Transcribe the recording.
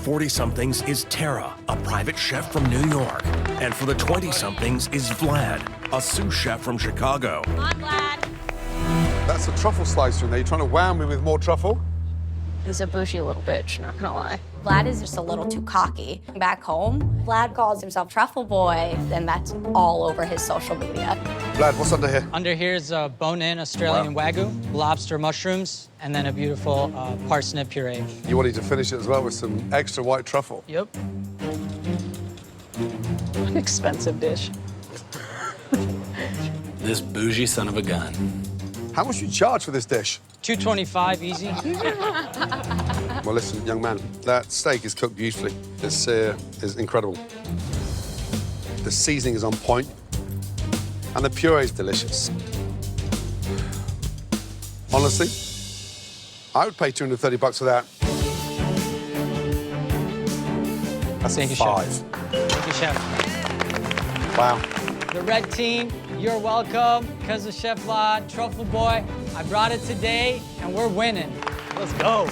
40-somethings is Tara, a private chef from New York. And for the 20-somethings is Vlad, a sous chef from Chicago. Come on, Vlad. That's a truffle slicer in there. You're trying to wow me with more truffle? He's a bougie little bitch, not gonna lie. Vlad is just a little too cocky. Back home, Vlad calls himself Truffle Boy, and that's all over his social media. Vlad, what's under here? Under here is a bone-in Australian Wagyu, lobster mushrooms, and then a beautiful parsnip puree. You wanted to finish it as well with some extra white truffle. Yep. An expensive dish. This bougie son of a gun. How much you charge for this dish? $225 easy. Well, listen, young man, that steak is cooked beautifully. This is incredible. The seasoning is on point, and the puree is delicious. Honestly, I would pay $230 for that. That's Thank a you, 5. Chef. Thank you, Chef. Wow. The red team, you're welcome. Because of Chef Vlad, Truffle Boy, I brought it today, and we're winning. Let's go.